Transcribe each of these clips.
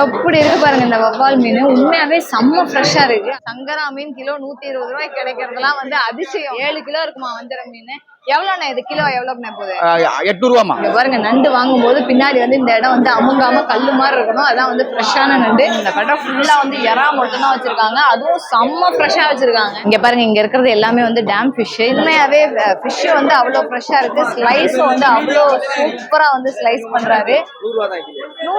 எப்படி இருக்கு பாருங்க இந்த வவ்வால் மீன். உண்மையாவே செம்ம ஃப்ரெஷ்ஷா இருக்கு. சங்கரா மீன் கிலோ 120 ரூபாய்க்கு கிடைக்கிறதுலாம் வந்து அதிசயம். 7 கிலோ இருக்குமா வஞ்சர மீன். எவ்வளோண்ணா இது கிலோ எவ்வளோண்ணா போகுது? 8 ரூபாமா. இங்க பாருங்க நண்டு வாங்கும் போது பின்னாடி வந்து இந்த இடம் வந்து அமுங்காம கல்லு மாதிரி இருக்கணும். அதான் வந்து ஃப்ரெஷ்ஷான நண்டு. இந்த கடை ஃபுல்லா வந்து எறா மட்டும் தான் வச்சிருக்காங்க. அதுவும் செம்ம ஃப்ரெஷ்ஷா வச்சிருக்காங்க. இங்க பாருங்க இங்க இருக்கிறது எல்லாமே வந்து டேம் ஃபிஷ். உண்மையாவே ஃபிஷ் வந்து அவ்வளோ ஃப்ரெஷ்ஷா இருக்கு. ஸ்லைஸும் வந்து அவ்வளோ சூப்பரா வந்து ஸ்லைஸ் பண்றாரு. 100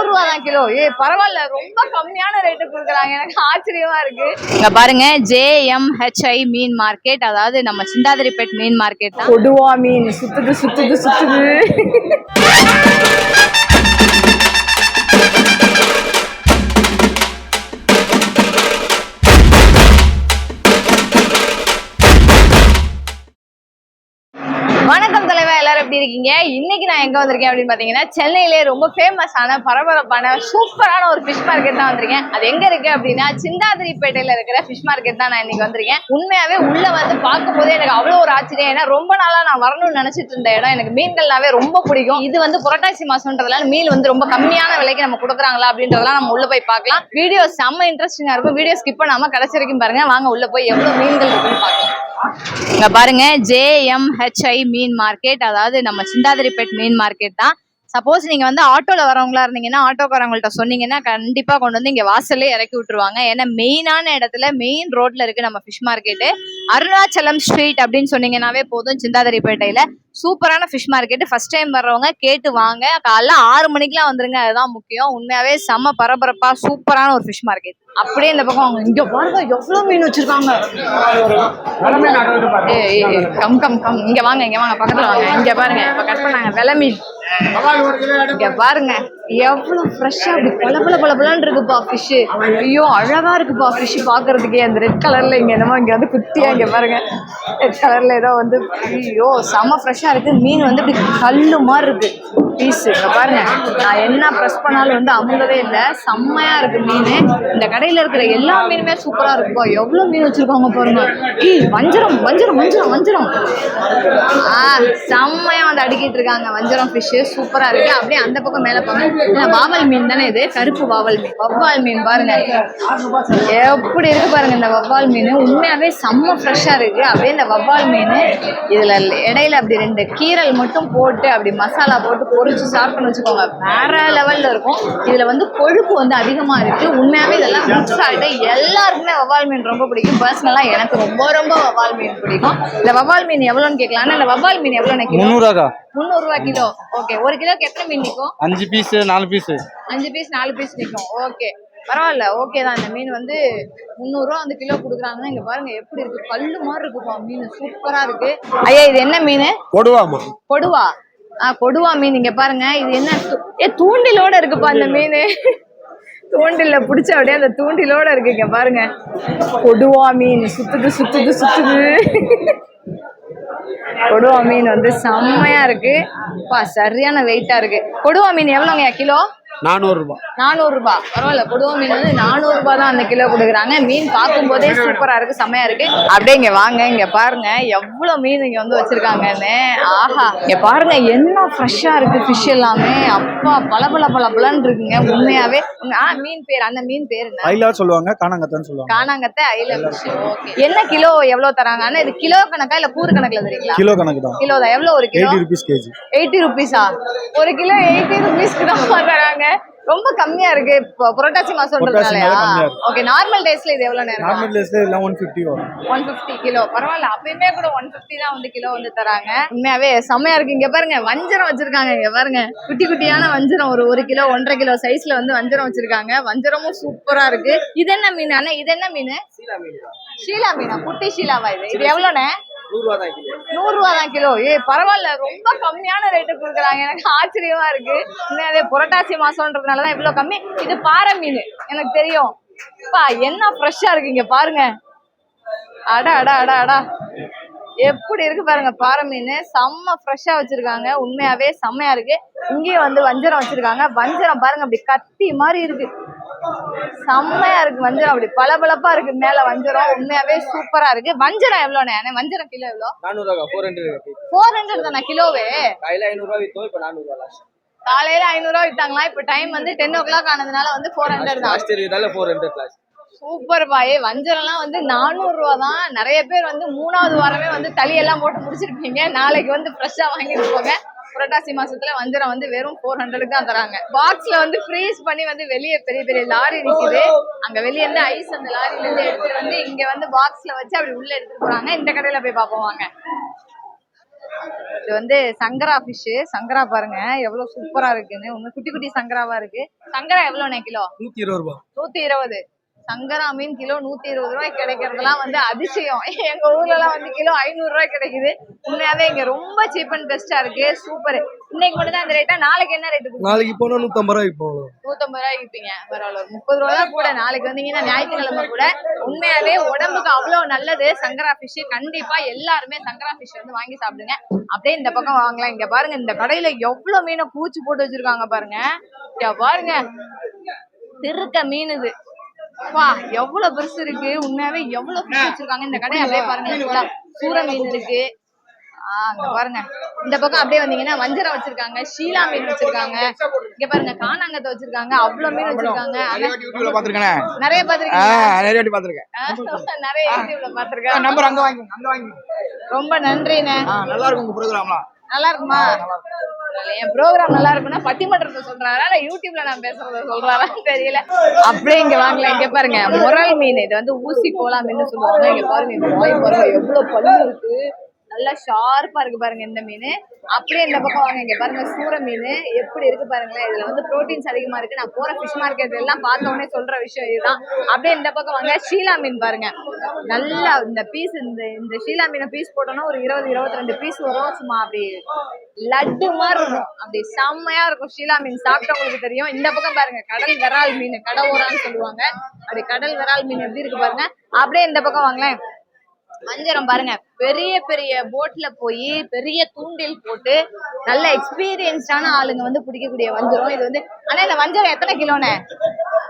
ரூபா தான் கிலோ. பரவாயில்ல, ரொம்ப கம்மியான ரேட்டு கொடுக்குறாங்க. எனக்கு ஆச்சரியமா இருக்கு. இங்க பாருங்க JMHI மீன் மார்க்கெட், அதாவது நம்ம சிந்தாதிரிப்பேட் மீன் மார்க்கெட் தான். கொடுவா மீன் சுத்துது சுத்துது சுத்துது. வணக்கம் தலைவா, எல்லாரும் எப்படி இருக்கீங்க? இன்னைக்கு நான் எங்க வந்திருக்கேன் அப்படின்னு பாத்தீங்கன்னா, சென்னையிலே ரொம்ப ஃபேமஸான பரபரப்பான சூப்பரான ஒரு ஃபிஷ் மார்க்கெட் தான் வந்திருக்கேன். அது எங்க இருக்கு அப்படின்னா சிந்தாதிரிப்பேட்டையில இருக்கிற ஃபிஷ் மார்க்கெட் தான் நான் இன்னைக்கு வந்திருக்கேன். உண்மையாவே உள்ள வந்து பார்க்கும் போதே எனக்கு அவ்வளவு ஒரு ஆச்சரியம். ஏன்னா ரொம்ப நாளா நான் வரணும்னு நினைச்சிட்டு இருந்த இடம். எனக்கு மீன்கள்னாவே ரொம்ப பிடிக்கும். இது வந்து புரட்டாசி மாசம்ன்றதுனால மீன் வந்து ரொம்ப கம்மியான விலைக்கு நம்ம கொடுக்குறாங்களா அப்படின்றதெல்லாம் நம்ம உள்ள போய் பார்க்கலாம். வீடியோ செம்ம இன்ட்ரெஸ்டிங்கா இருக்கும். வீடியோ ஸ்கிப் பண்ணாம கடைசி வரைக்கும் பாருங்க. வாங்க உள்ள போய் எவ்வளவு மீன்கள் இருக்குன்னு பார்க்கலாம். இங்க பாருங்க JMHI மீன் மார்க்கெட், அதாவது நம்ம சிந்தாதிரிப்பேட் மீன் மார்க்கெட் தான். சப்போஸ் நீங்க வந்து ஆட்டோல வரவங்களா இருந்தீங்கன்னா ஆட்டோக்காரங்கள்ட்ட சொன்னீங்கன்னா கண்டிப்பா கொண்டு வந்து இங்க வாசல்ல இறக்கி விட்டுருவாங்க. ஏன்னா மெயினான இடத்துல மெயின் ரோட்ல இருக்கு நம்ம ஃபிஷ் மார்க்கெட். அருணாச்சலம் ஸ்ட்ரீட் அப்படின்னு சொன்னீங்கன்னாவே போதும். சிந்தாதிரிப்பேட்டையில சூப்பரான ஃபிஷ் மார்க்கெட். ஃபர்ஸ்ட் டைம் வர்றவங்க கேட்டு வாங்க. காலைல 6 மணிக்கெல்லாம் வந்துருங்க, அதுதான் முக்கியம். உண்மையாவே செம்ம பரபரப்பா சூப்பரான ஒரு ஃபிஷ் மார்க்கெட். அப்படியே இந்த பக்கம் வாங்க. இங்க பாருங்க எவ்வளவு மீன் வச்சிருக்காங்க. கம் கம் கம் இங்க வாங்க, இங்க வாங்க, பக்கத்துல வாங்க. இங்க பாருங்க இப்ப கட் பண்ணாங்க வெலை மீன். இங்க பாருங்க எவ்வளவு ஃப்ரெஷ்ஷா அப்படி பளபளன்னு இருக்குப்பா ஃபிஷ். ஐயோ அழகா இருக்குப்பா ஃபிஷ் பாக்குறதுக்கே. அந்த ரெட் கலர்ல இங்க என்னமோ இங்க வந்து குட்டியா இங்க பாருங்க ரெட் கலர்ல ஏதோ வந்து ஐயோ செம்ம ஃப்ரெஷ்ஷா இருக்கு. மீன் வந்து இப்படி கல்லு மாதிரி இருக்கு பீஸ். இங்க பாருங்க நான் என்ன ப்ரெஸ் பண்ணாலும் வந்து அமுங்கவே இல்லை. செம்மையா இருக்கு மீன். இந்த கடையில இருக்கிற எல்லா மீனுமே சூப்பரா இருக்குப்பா. எவ்வளவு மீன் வச்சிருக்காங்க பாருங்க. வஞ்சரம் வஞ்சரம் வஞ்சரம் வஞ்சரம் செம்மையா வந்து அடிக்கிட்டு இருக்காங்க. வஞ்சரம் ஃபிஷ் சூப்பரா இருக்கு. அப்படியே அந்த பக்கம் மேல போங்க. வாவல் மீன் தானே இது, கருப்பு வாவல் மீன். வவ்வால் மீன் பாருங்க எப்படி இருக்கு பாருங்க. இந்த வவ்வால் மீன் உண்மையாவே செம்ம ஃப்ரெஷ்ஷா இருக்கு. அப்படியே இந்த வவ்வால் மீன் இதுல இடையில அப்படி 2 கீரல் மட்டும் போட்டு அப்படி மசாலா போட்டு பொரிச்சு சாப்பிட்டுன்னு வச்சுக்கோங்க, வேற லெவல்ல இருக்கும். இதுல வந்து கொழுப்பு வந்து அதிகமா இருக்கு. உண்மையாவே இதெல்லாம் மிக்ஸ் ஆகிட்டு எல்லாருக்குமே வவ்வால் மீன் ரொம்ப பிடிக்கும். பர்சனலா எனக்கு ரொம்ப ரொம்ப வவ்வால் மீன் பிடிக்கும். இந்த வவ்வால் மீன் எவ்வளவுன்னு கேட்கலாம். இந்த வவ்வால் மீன் எவ்வளவு? 300 ரூபா கிலோ. ஓகே, ஒரு கிலோக்கு எத்தனை மீன் நிற்கும்? 5 பீஸ் 4 பீஸ் 5 பீஸ் 4 பீஸ் நிற்கும். ஓகே பரவாயில்ல, ஓகே தான். இந்த மீன் வந்து 300 ரூபா வந்து கிலோ கொடுக்குறாங்கன்னா இங்க பாருங்க எப்படி இருக்கு, கல்லு மாதிரி இருக்குப்பா மீன். சூப்பரா இருக்கு. ஐயா இது என்ன மீன்? கொடுவாமா. கொடுவா. கொடுவா மீன். இங்க பாருங்க இது என்ன தூண்டிலோட இருக்குப்பா இந்த மீன். தூண்டில பிடிச்ச அப்படியே அந்த தூண்டிலோட இருக்கு. இங்க பாருங்க கொடுவா மீன் சுத்துது சுத்துது சுத்துது. கொடுவா மீன் வந்து செம்மையா இருக்கு. சரியான வெயிட்டா இருக்கு. கொடுவா மீன் எவ்வளோங்க கிலோ? 400 ரூபா. 400 ரூபா. பரவாயில்ல, கொடுவா மீன் வந்து 400 ரூபா தான் அந்த கிலோ கொடுக்குறாங்க. மீன் பார்க்கும் போதே சூப்பரா இருக்கு, செம்மையா இருக்கு. அப்படியே இங்க வாங்க, இங்க பாருங்க எவ்வளவு மீன் இங்க வந்து வச்சிருக்காங்கன்னு. ஆஹா, இங்க பாருங்க என்ன ஃப்ரெஷ்ஷா இருக்கு ஃபிஷ் எல்லாமே. அப்பா பளபளன்னு இருக்குங்க உண்மையாவே. மீன் பேர், அந்த மீன் பேர் என்ன? ஐலா சொல்லுவாங்க, காணாங்கத்தைன்னு சொல்லுவாங்க. காணாங்கத்தை, ஐலா ஃபிஷ். ஓகே, என்ன கிலோ எவ்வளவு தராங்க? ஆனா இது கிலோ கணக்கா இல்ல கூறு கணக்குல தெரியுங்களா? கிலோ கணக்கு தான். கிலோ தான். எவ்வளவு ஒரு கிலோ? 80 rupees KG. 80 ரூபீஸா? ஒரு கிலோ 80 ரூபீஸ்க்கு தான் தராங்க. ரொம்ப கம்மியா இருக்கு. புரட்டாசி மாசம்ன்றதுனாலயா? ஓகே, நார்மல் டேஸ்ல இது எவ்வளவு நேரம்? நார்மல் டேஸ்ல எல்லாம் 150 வரும். 150 கிலோ. பரவாயில்ல, அப்பயுமே கூட 150 தான் வந்து கிலோ வந்து தராங்க. உண்மையாவே செம்மையா இருக்கு. இங்க பாருங்க வஞ்சரம் வச்சிருக்காங்க. இங்க பாருங்க குட்டி குட்டியான வஞ்சரம், ஒரு கிலோ 1.5 கிலோ சைஸ்ல வந்து வஞ்சரம் வச்சிருக்காங்க. வஞ்சரமும் சூப்பரா இருக்கு. இது என்ன மீன்? இது என்ன மீன்? ஷீலா மீனா? குட்டி ஷீலாவா இது? இது எவ்வளோண்ணே? 100 ரூபா தான் கிலோ. பரவாயில்ல, ரொம்ப கம்மியான ரேட்டு கொடுக்குறாங்க. எனக்கு ஆச்சரியமா இருக்கு. உண்மையாவே புரட்டாசி மாசம்ன்றதுனாலதான் இவ்வளவு கம்மி. இது பாறை மீன் எனக்கு தெரியும். என்ன ஃப்ரெஷ்ஷா இருக்கு. இங்க பாருங்க அடா அடா அடா அடா எப்படி இருக்கு பாருங்க. பாறை மீன் செம்ம ஃப்ரெஷ்ஷா வச்சிருக்காங்க. உண்மையாவே செம்மையா இருக்கு. இங்கேயும் வந்து வஞ்சரம் வச்சிருக்காங்க. வஞ்சரம் பாருங்க அப்படி கத்தி மாதிரி இருக்கு. செம்மையா இருக்கு வஞ்சரம். அப்படி பளபளப்பா இருக்கு மேல வஞ்சரம். உண்மையாவே சூப்பரா இருக்கு. வஞ்சரம் எவ்வளோண்ணே? வஞ்சரம் கிலோ எவ்வளோ? 400 ரூபா. 400 400 தானே கிலோவே? கையில 500 ரூபா வித்தோம், இப்ப 400 ரூபா. காலையில 500 வித்தாங்களா? இப்ப டைம் வந்து 10 o'clock ஆனதுனால வந்து 400 தான். லாஸ்ட் இயர்னால 400 லாஸ்ட். சூப்பர் பாய். வஞ்சரம்லாம் வந்து 400 தான். நிறைய பேர் வந்து 3வது வாரமே வந்து தளியெல்லாம் போட்டு முடிச்சிருப்பீங்க. நாளைக்கு வந்து ஃப்ரெஷ்ஷா வாங்கிட்டு போங்க. புரட்டாசி மாசத்துல வஞ்சரம் வந்து வெறும் 400 தான் தராங்க. பாக்ஸ்ல வந்து ஃப்ரீஸ் பண்ணி வந்து வெளியே பெரிய பெரிய லாரி நிக்குது. அங்க வெளியே இருந்து ஐஸ் அந்த லாரில இருந்து எடுத்துட்டு வந்து இங்க வந்து பாக்ஸ்ல வச்சு அப்படி உள்ள எடுத்துட்டு போறாங்க. இந்த கடையில போய் பாப்போம் வாங்க. இது வந்து சங்கரா ஃபிஷ். சங்கரா பாருங்க எவ்வளவு சூப்பரா இருக்குன்னு. உங்க குட்டி குட்டி சங்கராவா இருக்கு. சங்கரா எவ்வளவுண்ணே கிலோ? 120 ரூபாய். 120. சங்கரா மீன் கிலோ 120 ரூபாய்க்கு கிடைக்கிறதுலாம் வந்து அதிசயம். எங்க ஊர்ல எல்லாம் வந்து கிலோ 500 ரூபாய் கிடைக்குது. உண்மையாவே இங்க ரொம்ப சீப் அண்ட் பெஸ்டா இருக்கு. சூப்பர். இன்னைக்கு மட்டும் தான் இந்த ரேட்டா? நாளைக்கு என்ன ரேட்டு? நாளைக்கு போனா 150 ரூபாய்க்கு போகலாம். 150 ரூபாய்க்கு விற்பீங்க. பரவாயில்ல. 30 ரூபா தான் கூட. நாளைக்கு வந்தீங்கன்னா ஞாயிற்றுக்கிழமை கூட. உண்மையாவே உடம்புக்கு அவ்வளவு நல்லது சங்கரா ஃபிஷ். கண்டிப்பா எல்லாருமே சங்கரா ஃபிஷ் வந்து வாங்கி சாப்பிடுங்க. அப்படியே இந்த பக்கம் வாங்கலாம். இங்க பாருங்க இந்த கடையில எவ்வளவு மீனை பூச்சி போட்டு வச்சிருக்காங்க பாருங்க. இங்க பாருங்க திருக்க மீன் இது. வா எவ்வளவு பெருசு இருக்கு. உண்மையாவே எவ்வளவு ஃபிஷ் வச்சிருக்காங்க இந்த கடை. அப்படியே பாருங்க சூர மீன் இருக்கு. அங்க பாருங்க இந்த பக்கம் அப்படியே வந்தீங்கன்னா வஞ்சரம் வச்சிருக்காங்க, ஷீலா மீன் வச்சிருக்காங்க. இங்க பாருங்க காணாங்கத்தை வச்சிருக்காங்க. அவ்வளவு மீன் வச்சிருக்காங்க. நிறைய பாத்துருக்கேன். நிறைய யூடியூப்ல பாத்துருக்கேன். நம்பர் அங்க வாங்கி. ரொம்ப நன்றிண்ணே. நல்லா இருக்கும் உங்க ப்ரோகிராம்லாம். நல்லா இருக்குமா? என் ப்ரோக்ராம் நல்லா இருக்குன்னா பட்டிமன்றத்தை சொல்றாரா இல்ல யூடியூப்ல நான் பேசுறத சொல்றாரான்னு தெரியல. அப்படியே இங்க வாங்கலாம். இங்க பாருங்க முரல் மீன். இது வந்து ஊசி கோலா மீன் சொல்லுவாங்க. இங்க பாருங்க இந்த வாய் பாருங்க எவ்வளவு பல்லு இருக்கு. நல்லா ஷார்ப்பா இருக்கு பாருங்க இந்த மீன். அப்படியே இந்த பக்கம் வாங்க. இங்க பாருங்க சூர மீன் எப்படி இருக்கு பாருங்களேன். இதுல வந்து புரோட்டீன்ஸ் அதிகமா இருக்கு. நான் போற ஃபிஷ் மார்க்கெட் எல்லாம் பார்த்த உடனே சொல்ற விஷயம் இதுதான். அப்படியே இந்த பக்கம் வாங்க ஷீலா மீன் பாருங்க. நல்லா இந்த பீஸ் இந்த ஷீலா மீனை பீஸ் போட்டோம்னா ஒரு 20-22 பீஸ் வரும். சும்மா அப்படி லட்டு மாதிரி இருக்கும். அப்படி செம்மையா இருக்கும். ஷீலா மீன் சாப்பிட்டவங்களுக்கு தெரியும். இந்த பக்கம் பாருங்க கடல் விரால் மீன், கடவுரான்னு சொல்லுவாங்க. அப்படி கடல் விரால் மீன் எப்படி இருக்கு பாருங்க. அப்படியே இந்த பக்கம் வாங்களேன் வஞ்சரம் பாருங்க. பெரிய பெரிய போட்ல போய் பெரிய தூண்டில் போட்டு நல்ல எக்ஸ்பீரியன்ஸ்டான ஆளுங்க வந்து பிடிக்கக்கூடிய வஞ்சரம் இது வந்து. ஆனா இந்த வஞ்சரம் எத்தனை கிலோன்னு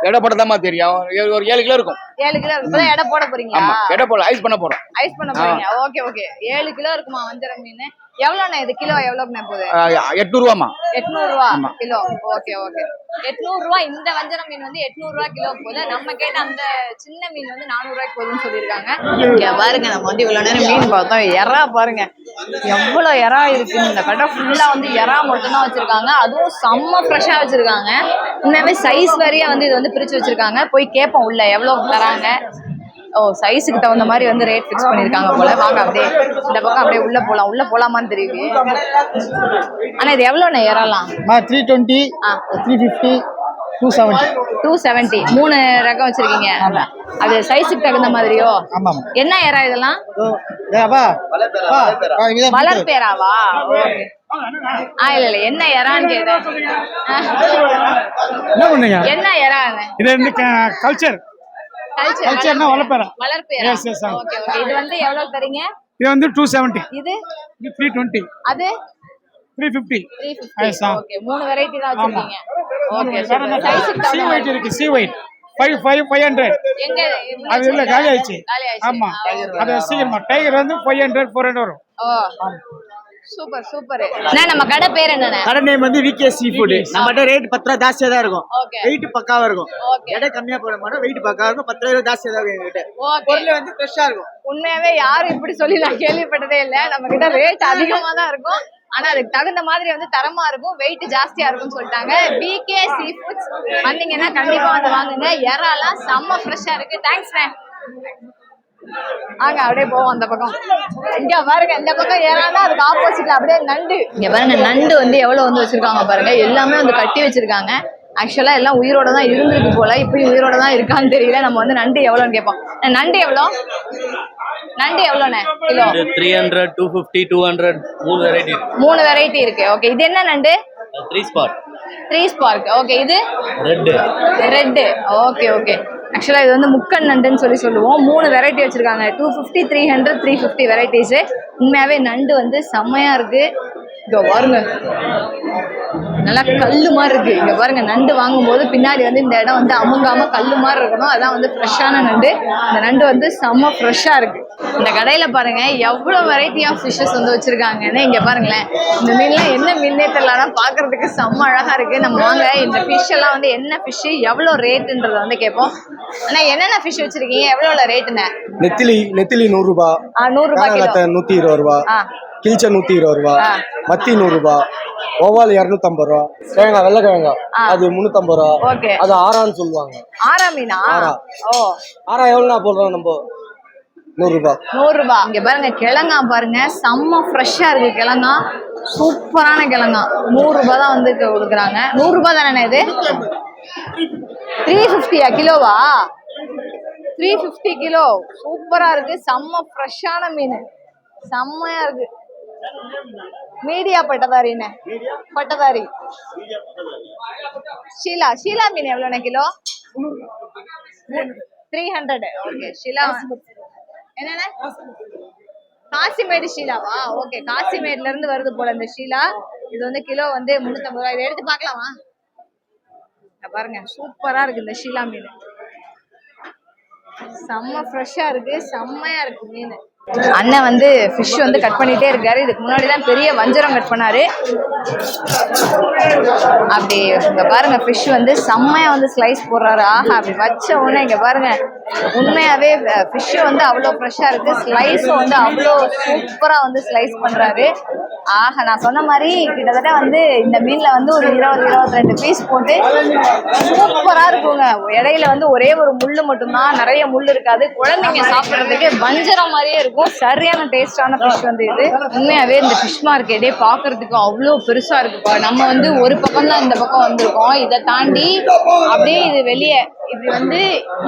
எடை போட்டதாமா தெரியும். ஒரு 7 கிலோ இருக்கும். 7 கிலோ இருக்கும். இப்பதான் எடை போட போறீங்களா? எடை போட ஐஸ் பண்ண போறோம். ஐஸ் பண்ண போறீங்க. Okay okay. 7 கிலோ இருக்குமா வஞ்சரம் மீன்? எவ்வளவுண்ணே இது கிலோ? எவ்வளவுண்ணே போகுது? 800 ரூபாமா. 800 ரூபா கிலோ. Okay okay. 800 ரூபாய். இந்த வஞ்சரம் மீன் வந்து 800 ரூபாய் கிலோ போகுது. நம்ம கேட்ட அந்த சின்ன மீன் வந்து 400 ரூபாய்க்கு போகுதுன்னு சொல்லியிருக்காங்க. இங்க பாருங்க நம்ம வந்து இவ்வளவு நேரம் மீன் பார்த்தோம். எறா பாருங்க எவ்வளவு எறா இருக்கு. இந்த கடை ஃபுல்லா வந்து எறா மட்டும் தான் வச்சிருக்காங்க. அதுவும் செம்ம ஃப்ரெஷ்ஷா வச்சிருக்காங்க. உண்மையாவே சைஸ் வரையா வந்து இது வந்து பிரிச்சு வச்சிருக்காங்க. போய் கேட்போம் உள்ள எவ்வளவு தராங்க. ஓ சைஸுக்கு தகுந்த மாதிரி வந்து ரேட் ஃபிக்ஸ் பண்ணிருக்காங்க போல. வாங்க அப்படியே இந்த பக்கம் அப்படியே உள்ள போலாம். உள்ள போலாமான்னு தெரியுது. ஆனா இது எவ்வளவுண்ணே ஏறலாம்? 320, 350, 270. 3 ரகம் வச்சிருக்கீங்க. அது சைஸுக்கு தகுந்த மாதிரியோ? என்ன ஏறா இதெல்லாம்? வளர்ப்பேராவா? இல்ல என்ன ஏறான்னு கேட்டேன். என்ன ஏறா? இது கல்ச்சர். வளர்ப்பேரா. Okay okay. இது வந்து எவ்வளவு தரீங்க? இது வந்து 270. இது 320. அது 350. ஓகே. 3 வெரைட்டி தான் வச்சிருக்கீங்க. ஓகே. சைஸுக்கு சி வெயிட் இருக்கு. C weight 500. எங்க அது இல்ல காலி ஆயிடுச்சு. ஆமா அது சீக்கிரமா டைகர் வந்து 500 400 வரும். ஓ சூப்பர் சூப்பர். நம்ம கடை பேர் என்ன? கடை நேம் வந்து விகே சீ ஃபுட். நம்மகிட்ட ரேட் 10 ரூபா ஜாஸ்தியா தான் இருக்கும். வெயிட் பக்காவா இருக்கும். எடை கம்மியா போட மாட்டோம். வெயிட் பக்காவா இருக்கும். 10 ரூபா ஜாஸ்தியா தான் இருக்கும் எங்ககிட்ட. பொருள் வந்து ஃப்ரெஷ்ஷா இருக்கும். உண்மையாவே யாரும் இப்படி சொல்லி நான் கேள்விப்பட்டதே இல்ல. நம்ம கிட்ட ரேட் அதிகமா தான் இருக்கும். ஆனா அதுக்கு தகுந்த மாதிரி வந்து தரமா இருக்கும். வெயிட் ஜாஸ்தியா இருக்கும்னு சொல்லிட்டாங்க. விகே சீ ஃபுட்ஸ் வந்தீங்கன்னா கண்டிப்பா வந்து வாங்குங்க. எறாலாம் செம்ம ஃப்ரெஷ்ஷா இருக்கு. Thanks ma'am. ஆங்க அப்படியே போவோம் அந்த பக்கம். இங்க பாருங்க இந்த பக்கம் ஏறாதான் அதுக்கு ஆப்போசிட்ல அப்படியே நண்டு. இங்க பாருங்க நண்டு வந்து எவ்வளவு வந்து வச்சிருக்காங்க பாருங்க. எல்லாமே வந்து கட்டி வச்சிருக்காங்க. ஆக்சுவலா எல்லாம் உயிரோட தான் இருந்திருக்கு போல. இப்பயும் உயிரோட தான் இருக்கான்னு தெரியல. நம்ம வந்து நண்டு எவ்வளோன்னு கேட்போம். நண்டு எவ்வளோ? நண்டு எவ்வளோண்ணே கிலோ? 300, 250, 200. 3 வெரைட்டி இருக்கு. ஓகே. இது என்ன நண்டு? 3 ஸ்பார்க். 3 ஸ்பார்க். ஓகே. இது ரெட். Okay okay. ஆக்சுவலா இது வந்து முக்கன் நண்டுன்னு சொல்லுவோம். 3 வெரைட்டி வச்சிருக்காங்க. 250, 300, 350 வெரைட்டிஸ். உண்மையாவே நண்டு வந்து செம்மையா இருக்கு. இதோ பாருங்க நல்லா கல்லு மாதிரி இருக்கு. இங்க பாருங்க நண்டு வாங்கும்போது பின்னாடி வந்து இந்த இடம் வந்து அமுங்காம கல்லு மாதிரி இருக்கணும். அதான் வந்து ஃப்ரெஷ்ஷான நண்டு. இந்த நண்டு வந்து செம்ம ஃப்ரெஷ்ஷா இருக்கு. இந்த கடையில பாருங்க எவ்வளவு வெரைட்டி ஆஃப் ஃபிஷ்ஷஸ் வந்து வச்சிருக்காங்கன்னு. இங்க பாருங்களேன், இந்த மீன்லாம் என்ன மீனே தெரியலனா பாக்குறதுக்கு செம்ம அழகா இருக்கு. நம்ம வாங்க இந்த ஃபிஷ் எல்லாம் வந்து என்ன ஃபிஷ் எவ்வளவு ரேட்டுன்றத வந்து கேட்போம். ஆனா என்னென்ன ஃபிஷ் வச்சிருக்கீங்க, எவ்வளவு ரேட்டுன்னு? நெத்திலி 100 ரூபாய், 100 ரூபாய் கிலோ, 120 ரூபாய், கிழிச்ச 120 ரூபாய், மத்தி 100 ரூபாய், ஒவ்வால் 250 ரூபாய், கிழங்கா வெள்ளை கிழங்கா அது 350 ரூபாய். அது ஆறான்னு சொல்லுவாங்க. ஆரா மீனா? ஓ, ஆறா எவ்வளவு போடுறோம் நம்ம? 100 ரூபாய். 100 ரூபாய். இங்க பாருங்க கிழங்கா பாருங்க, செம்ம ஃப்ரெஷ்ஷா இருக்கு கிழங்கா, சூப்பரான கிழங்கா. 100 ரூபாய் தான் வந்து கொடுக்குறாங்க. 100 ரூபாய் தானே இது? 350 கிலோவா? 350 கிலோ. சூப்பரா இருக்கு, செம்ம ஃப்ரெஷ்ஷான மீன், செம்மையா இருக்கு. மீடியா பட்டதாரின்னு, பட்டதாரி ஷீலா மீன் எவ்வளோண்ணே கிலோ? 300. ஓகே, ஷீலா என்னன்னா காசிமேடு ஷீலாவா? ஓகே, காசிமேட்ல இருந்து வருது போல இந்த ஷீலா. இது வந்து கிலோ வந்து 350 ரூபாய். இதை எடுத்து பார்க்கலாமா? பாருங்க சூப்பரா இருக்கு இந்த ஷீலா மீன், செம்ம ஃப்ரெஷ்ஷா இருக்கு, செம்மையா இருக்கு மீன். அண்ணன் வந்து ஃபிஷ் வந்து கட் பண்ணிட்டே இருக்காரு. இதுக்கு முன்னாடி தான் பெரிய வஞ்சரம் கட் பண்ணாரு. அப்படி இங்க பாருங்க ஃபிஷ் வந்து செம்மையா வந்து ஸ்லைஸ் போடுறாரு. ஆஹா, அப்படி வச்ச உடனே இங்க பாருங்க உண்மையாவே ஃபிஷ் வந்து அவ்வளோ ஃப்ரெஷ்ஷா இருக்கு. ஸ்லைஸும் வந்து அவ்வளோ சூப்பரா வந்து ஸ்லைஸ் பண்றாரு. ஆஹா, நான் சொன்ன மாதிரி கிட்டத்தட்ட வந்து இந்த மீன்ல வந்து ஒரு 20-22 பீஸ் போட்டு சூப்பரா இருக்குங்க. இடையில வந்து ஒரே ஒரு முள்ளு மட்டும்தான், நிறைய முள் இருக்காது. குழந்தைங்க சாப்பிட்றதுக்கு வஞ்சரம் மாதிரியே இருக்கும். சரியான டேஸ்டான ஃபிஷ் வந்து இது. உண்மையாவே இந்த ஃபிஷ் மார்க்கெட்டே பாக்குறதுக்கு அவ்வளோ பெருசா இருக்குப்பா. நம்ம வந்து ஒரு பக்கம் தான் இந்த பக்கம் வந்திருக்கோம். இதை தாண்டி அப்படியே இது வெளியே இப்படி வந்து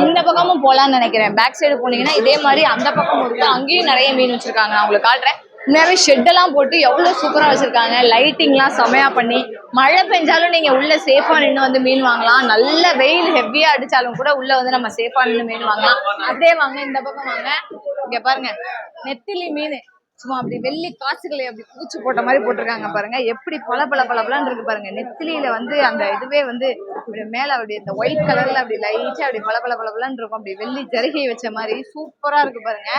இந்த பக்கமும் போலான்னு நினைக்கிறேன். பேக் சைடு போனீங்கன்னா இதே மாதிரி அந்த பக்கமும் இருக்கு. அங்கேயும் நிறைய மீன் வச்சிருக்காங்க, நான் உங்களுக்கு காட்டுறேன். உண்மையாவே ஷெட்டெல்லாம் போட்டு எவ்வளவு சூப்பரா வச்சிருக்காங்க. லைட்டிங்லாம் செமையா பண்ணி, மழை பெஞ்சாலும் நீங்க உள்ள சேஃபா நின்று வந்து மீன் வாங்கலாம். நல்ல வெயில் ஹெவியா அடிச்சாலும் கூட உள்ள வந்து நம்ம சேஃபா நின்று மீன் வாங்கலாம். அப்படியே வாங்க, இந்த பக்கம் வாங்க. இங்க பாருங்க நெத்திலி மீன், சும்மா அப்படி வெள்ளி காசுகளை அப்படி பூச்சி போட்ட மாதிரி போட்டிருக்காங்க பாருங்க. எப்படி பளபளன்னு இருக்கு பாருங்க. நெத்திலியில வந்து அந்த இதுவே வந்து இப்படி மேல அப்படி இந்த ஒயிட் கலர்ல அப்படி லைட்டா அப்படி பளபளன்னு இருக்கும். அப்படி வெள்ளி ஜரிகை வச்ச மாதிரி சூப்பரா இருக்கு பாருங்க.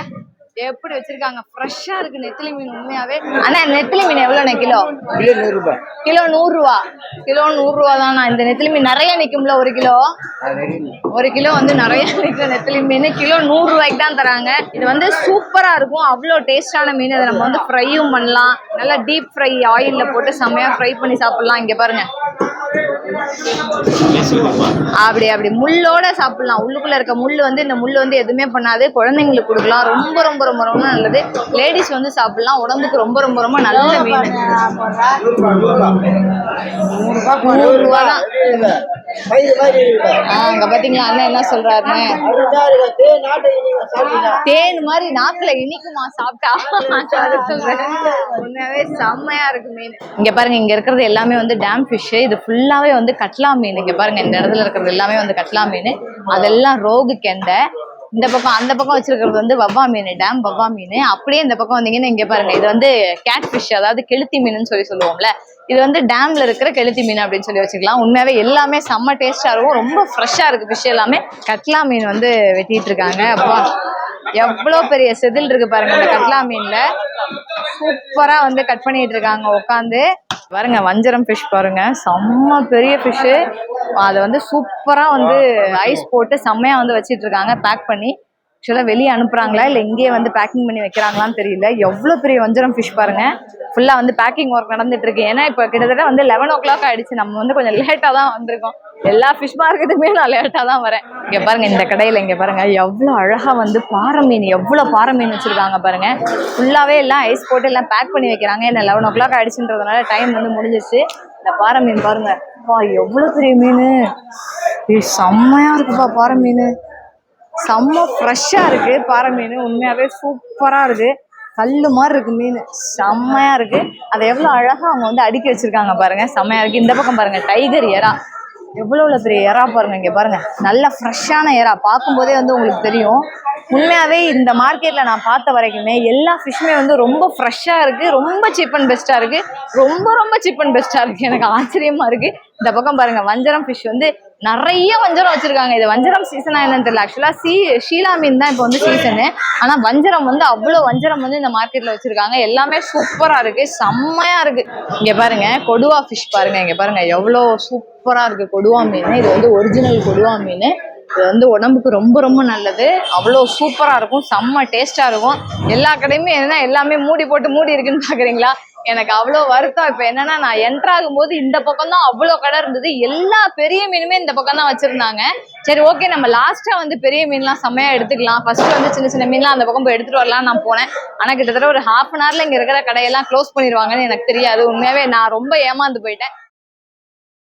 எப்படி வச்சிருக்காங்க, ஃப்ரெஷ்ஷா இருக்கு நெத்திலி மீன் உண்மையாவே. ஆனா நெத்திலி மீன் எவ்வளோண்ணே கிலோ? 100 ரூபாய். கிலோ 100 ரூபா. கிலோ 100 ரூபா தானா? இந்த நெத்திலி மீன் நிறைய நிக்கும்ல? ஒரு கிலோ வந்து நிறைய நிற்கிற நெத்திலி மீன் கிலோ 100 ரூபாய்க்கு தான் தராங்க. இது வந்து சூப்பரா இருக்கும், அவ்வளோ டேஸ்டான மீன். இதை நம்ம வந்து ஃப்ரையும் பண்ணலாம், நல்லா டீப் ஃப்ரை ஆயில்ல போட்டு செம்மையா ஃப்ரை பண்ணி சாப்பிடலாம். இங்க பாருங்க அப்படி முள்ளோட சாப்பிடலாம். உள்ளுக்குள்ள இருக்க முள் வந்து, இந்த முள் வந்து எதுவுமே பண்ணாது. குழந்தைங்களுக்கு கொடுக்கலாம், ரொம்ப ரொம்ப ரொம்ப ரொம்ப நல்லது. லேடிஸ் வந்து சாப்பிடலாம், உடம்புக்கு ரொம்ப ரொம்ப ரொம்ப நல்ல மீன். 100 ரூபா தான். அங்க பாத்தீங்களா அண்ணன் என்ன சொல்றாருன்னு? தேன் மாதிரி நாக்குல இனிக்குமா சாப்பிட்டா? உண்மையாவே செம்மையா இருக்கு மீன். இங்க பாருங்க, இங்க இருக்கிறது எல்லாமே வந்து டேம் ஃபிஷ். இது ஃபுல்லாவே வந்து கட்லா மீன். இங்க பாருங்க, இந்த இடத்துல இருக்கிறது எல்லாமே வந்து கட்லா மீன். அதெல்லாம் ரோகு கெண்டை. இந்த பக்கம் அந்த பக்கம் வச்சிருக்கிறது வந்து வவ்வா மீன், டேம் வவ்வா மீன். அப்படியே இந்த பக்கம் வந்தீங்கன்னா இங்க பாருங்க, இது வந்து கேட் ஃபிஷ், அதாவது கெளுத்தி மீன் சொல்லுவோம்ல. இது வந்து டேம்ல இருக்கிற கெளுத்தி மீன் அப்படின்னு சொல்லி வச்சுக்கலாம். உண்மையாவே எல்லாமே செம்ம டேஸ்டா இருக்கும், ரொம்ப ஃப்ரெஷ்ஷா இருக்கு ஃபிஷ் எல்லாமே. கட்லா மீன் வந்து வெட்டிட்டு இருக்காங்க. அப்பா எவ்வளவு பெரிய செதில் இருக்கு பாருங்க இந்த கட்லா மீன்ல. சூப்பரா வந்து கட் பண்ணிட்டு இருக்காங்க உட்காந்து. பாருங்க வஞ்சரம் ஃபிஷ் பாருங்க, செம்ம பெரிய ஃபிஷ். அதை வந்து சூப்பரா வந்து ஐஸ் போட்டு செம்மையா வந்து வச்சிட்டு இருக்காங்க பேக் பண்ணி. ஆக்சுவலாக வெளியே அனுப்புறாங்களா இல்லை இங்கேயே வந்து பேக்கிங் பண்ணி வைக்கிறாங்களான்னு தெரியல. எவ்வளோ பெரிய வஞ்சரம் ஃபிஷ் பாருங்க. ஃபுல்லாக வந்து பேக்கிங் ஒர்க் நடந்துட்டு இருக்கு. ஏன்னா இப்போ கிட்டத்தட்ட வந்து 11 o'clock ஆயிடுச்சு. நம்ம வந்து கொஞ்சம் லேட்டாக தான் வந்திருக்கோம். எல்லா ஃபிஷ் மார்க்கெட்டுமே நான் லேட்டாக தான் வரேன். இங்கே பாருங்க இந்த கடையில் இங்கே பாருங்க எவ்வளோ அழகாக வந்து பாறை மீன், எவ்வளோ பாறை மீன் வச்சிருக்காங்க பாருங்க. ஃபுல்லாகவே எல்லாம் ஐஸ் போட்டு எல்லாம் பேக் பண்ணி வைக்கிறாங்க. ஏன்னா 11 o'clock ஆயிடுச்சுன்றதுனால டைம் வந்து முடிஞ்சிச்சு. இந்த பாறை மீன் பாருங்க, எவ்வளோ பெரிய மீன், செம்மையா இருக்குப்பா பாறை மீன். செம்ம ஃப்ரெஷ்ஷா இருக்கு பாறை மீன், உண்மையாவே சூப்பரா இருக்கு. கல்லு மாதிரி இருக்கு மீன், செம்மையா இருக்கு. அதை எவ்வளோ அழகா அவங்க வந்து அடுக்கி வச்சிருக்காங்க பாருங்க, செம்மையா இருக்கு. இந்த பக்கம் பாருங்க டைகர் எறா, எவ்வளோ பெரிய எறா பாருங்க. இங்க பாருங்க நல்ல ஃப்ரெஷ்ஷான எறா, பார்க்கும்போதே வந்து உங்களுக்கு தெரியும் உண்மையாவே இந்த மார்க்கெட்ல நான் பார்த்த வரைக்குமே எல்லா ஃபிஷ்ஷுமே வந்து ரொம்ப ஃப்ரெஷ்ஷா இருக்கு, ரொம்ப சீப் அண்ட் பெஸ்டா இருக்கு, ரொம்ப ரொம்ப சீப் அண்ட் பெஸ்டா இருக்கு. எனக்கு ஆச்சரியமா இருக்கு. இந்த பக்கம் பாருங்க, வஞ்சரம் ஃபிஷ் வந்து நிறைய வஞ்சரம் வச்சிருக்காங்க. இது வஞ்சரம் சீசனா என்னன்னு தெரியல. ஆக்சுவலா ஷீலா மீன் தான் இப்போ வந்து சீசனு. ஆனா வஞ்சரம் வந்து அவ்வளவு வஞ்சரம் வந்து இந்த மார்க்கெட்ல வச்சிருக்காங்க. எல்லாமே சூப்பரா இருக்கு, செம்மையா இருக்கு. இங்க பாருங்க கொடுவா ஃபிஷ் பாருங்க, இங்க பாருங்க எவ்வளவு சூப்பரா இருக்கு கொடுவா மீன். இது வந்து ஒரிஜினல் கொடுவா மீன். இது வந்து உடம்புக்கு ரொம்ப ரொம்ப நல்லது. அவ்வளோ சூப்பரா இருக்கும், செம்ம டேஸ்டா இருக்கும். எல்லா கடையுமே என்ன எல்லாமே மூடி இருக்குன்னு பாக்குறீங்களா? எனக்கு அவ்வளோ வருத்தம். இப்போ என்னன்னா நான் என்டர் ஆகும்போது இந்த பக்கம் தான் அவ்வளோ கடை இருந்தது. எல்லா பெரிய மீனுமே இந்த பக்கம் தான் வச்சிருந்தாங்க. சரி ஓகே, நம்ம லாஸ்டா வந்து பெரிய மீன்லாம் செம்மையா எடுத்துக்கலாம். ஃபர்ஸ்ட் வந்து சின்ன சின்ன மீன்லாம் அந்த பக்கம் போய் எடுத்துட்டு வரலாம் நான் போனேன். ஆனா கிட்டத்தட்ட ஒரு 1/2 hourல இங்க இருக்கிற கடையெல்லாம் க்ளோஸ் பண்ணிடுவாங்கன்னு எனக்கு தெரியாது. உண்மையாவே நான் ரொம்ப ஏமாந்து போயிட்டேன்.